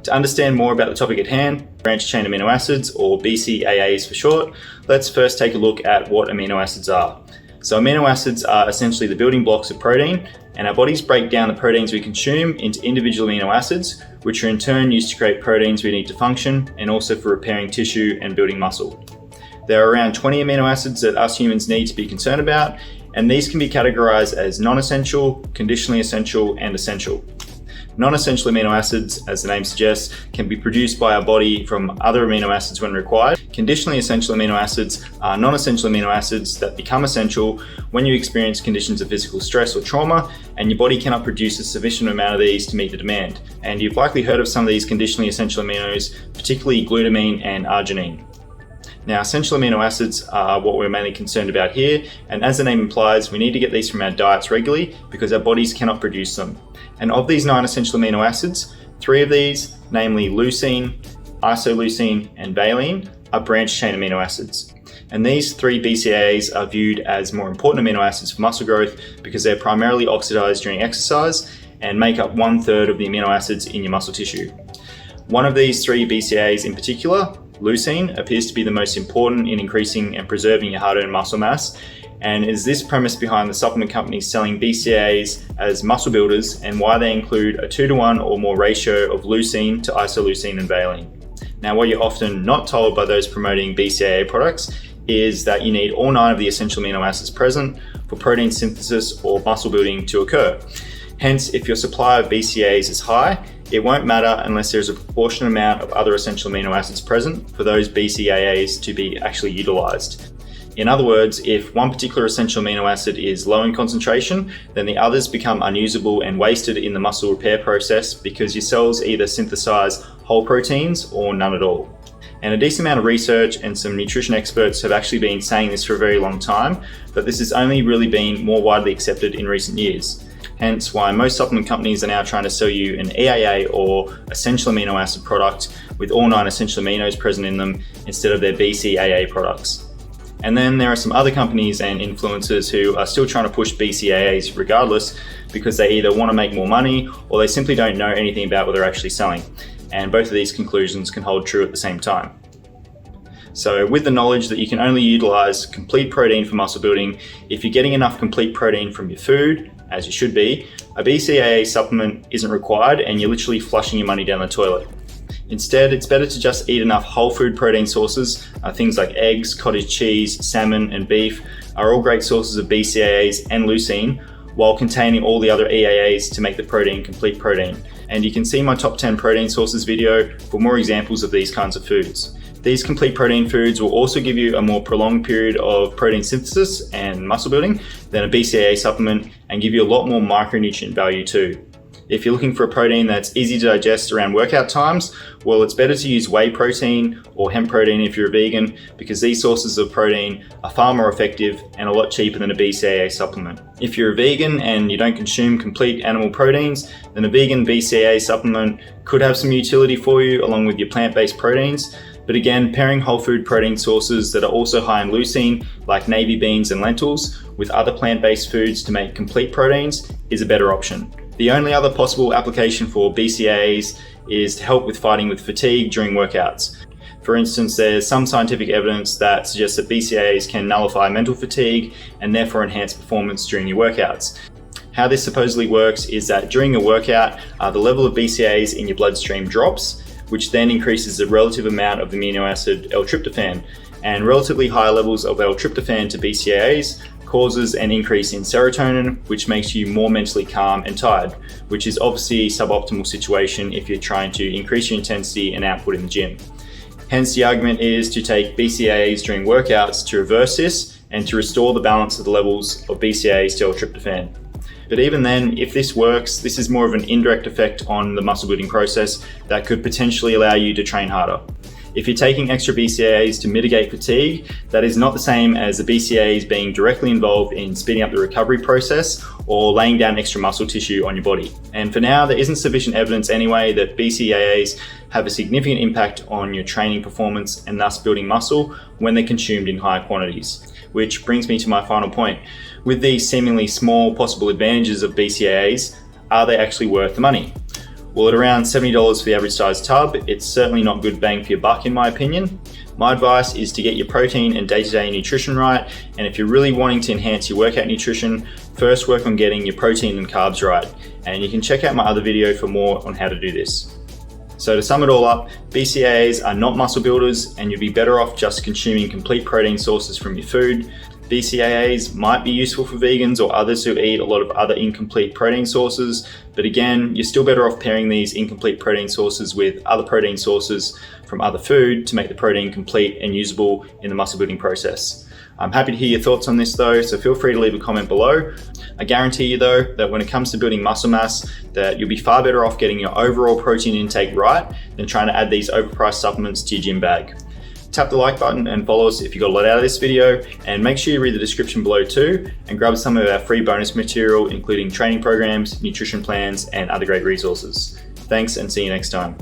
To understand more about the topic at hand, branched chain amino acids, or BCAAs for short, let's first take a look at what amino acids are. So amino acids are essentially the building blocks of protein, and our bodies break down the proteins we consume into individual amino acids, which are in turn used to create proteins we need to function and also for repairing tissue and building muscle. There are around 20 amino acids that us humans need to be concerned about, and these can be categorized as non-essential, conditionally essential, and essential. Non-essential amino acids, as the name suggests, can be produced by our body from other amino acids when required. Conditionally essential amino acids are non-essential amino acids that become essential when you experience conditions of physical stress or trauma, and your body cannot produce a sufficient amount of these to meet the demand. And you've likely heard of some of these conditionally essential aminos, particularly glutamine and arginine. Now, essential amino acids are what we're mainly concerned about here, and as the name implies, we need to get these from our diets regularly because our bodies cannot produce them. And of these 9 essential amino acids, 3 of these, namely leucine, isoleucine, and valine, are branched chain amino acids. And these 3 BCAAs are viewed as more important amino acids for muscle growth because they're primarily oxidized during exercise and make up 1/3 of the amino acids in your muscle tissue. One of these 3 BCAAs in particular, leucine, appears to be the most important in increasing and preserving your hard-earned muscle mass, and is this premise behind the supplement companies selling BCAAs as muscle builders and why they include a 2-to-1 or more ratio of leucine to isoleucine and valine. Now, what you're often not told by those promoting BCAA products is that you need all 9 of the essential amino acids present for protein synthesis or muscle building to occur. Hence, if your supply of BCAAs is high, it won't matter unless there's a proportionate amount of other essential amino acids present for those BCAAs to be actually utilized. In other words, if one particular essential amino acid is low in concentration, then the others become unusable and wasted in the muscle repair process because your cells either synthesize whole proteins or none at all. And a decent amount of research and some nutrition experts have actually been saying this for a very long time, but this has only really been more widely accepted in recent years. Hence why most supplement companies are now trying to sell you an EAA or essential amino acid product with all 9 essential aminos present in them instead of their BCAA products. And then there are some other companies and influencers who are still trying to push BCAAs regardless because they either want to make more money or they simply don't know anything about what they're actually selling. And both of these conclusions can hold true at the same time. So with the knowledge that you can only utilize complete protein for muscle building if you're getting enough complete protein from your food, as you should be, a BCAA supplement isn't required and you're literally flushing your money down the toilet. Instead, it's better to just eat enough whole food protein sources. Things like eggs, cottage cheese, salmon, and beef are all great sources of BCAAs and leucine, while containing all the other EAAs to make the protein complete protein. And you can see my top 10 protein sources video for more examples of these kinds of foods. These complete protein foods will also give you a more prolonged period of protein synthesis and muscle building than a BCAA supplement and give you a lot more micronutrient value too. If you're looking for a protein that's easy to digest around workout times, well, it's better to use whey protein or hemp protein if you're a vegan because these sources of protein are far more effective and a lot cheaper than a BCAA supplement. If you're a vegan and you don't consume complete animal proteins, then a vegan BCAA supplement could have some utility for you along with your plant-based proteins. But again, pairing whole food protein sources that are also high in leucine, like navy beans and lentils, with other plant-based foods to make complete proteins is a better option. The only other possible application for BCAAs is to help with fighting with fatigue during workouts. For instance, there's some scientific evidence that suggests that BCAAs can nullify mental fatigue and therefore enhance performance during your workouts. How this supposedly works is that during a workout, the level of BCAAs in your bloodstream drops, which then increases the relative amount of the amino acid L-tryptophan. And relatively high levels of L-tryptophan to BCAAs causes an increase in serotonin, which makes you more mentally calm and tired, which is obviously a suboptimal situation if you're trying to increase your intensity and output in the gym. Hence, the argument is to take BCAAs during workouts to reverse this and to restore the balance of the levels of BCAAs to L-tryptophan. But even then, if this works, this is more of an indirect effect on the muscle building process that could potentially allow you to train harder. If you're taking extra BCAAs to mitigate fatigue, that is not the same as the BCAAs being directly involved in speeding up the recovery process or laying down extra muscle tissue on your body. And for now, there isn't sufficient evidence anyway that BCAAs have a significant impact on your training performance and thus building muscle when they're consumed in high quantities. Which brings me to my final point. With these seemingly small possible advantages of BCAAs, are they actually worth the money? Well, at around $70 for the average size tub, it's certainly not good bang for your buck in my opinion. My advice is to get your protein and day-to-day nutrition right, and if you're really wanting to enhance your workout nutrition, first work on getting your protein and carbs right, and you can check out my other video for more on how to do this. So to sum it all up, BCAAs are not muscle builders, and you'd be better off just consuming complete protein sources from your food. BCAAs might be useful for vegans or others who eat a lot of other incomplete protein sources, but again, you're still better off pairing these incomplete protein sources with other protein sources from other food to make the protein complete and usable in the muscle building process. I'm happy to hear your thoughts on this though, so feel free to leave a comment below. I guarantee you though, that when it comes to building muscle mass, that you'll be far better off getting your overall protein intake right than trying to add these overpriced supplements to your gym bag. Tap the like button and follow us if you got a lot out of this video, and make sure you read the description below too and grab some of our free bonus material including training programs, nutrition plans and other great resources. Thanks and see you next time.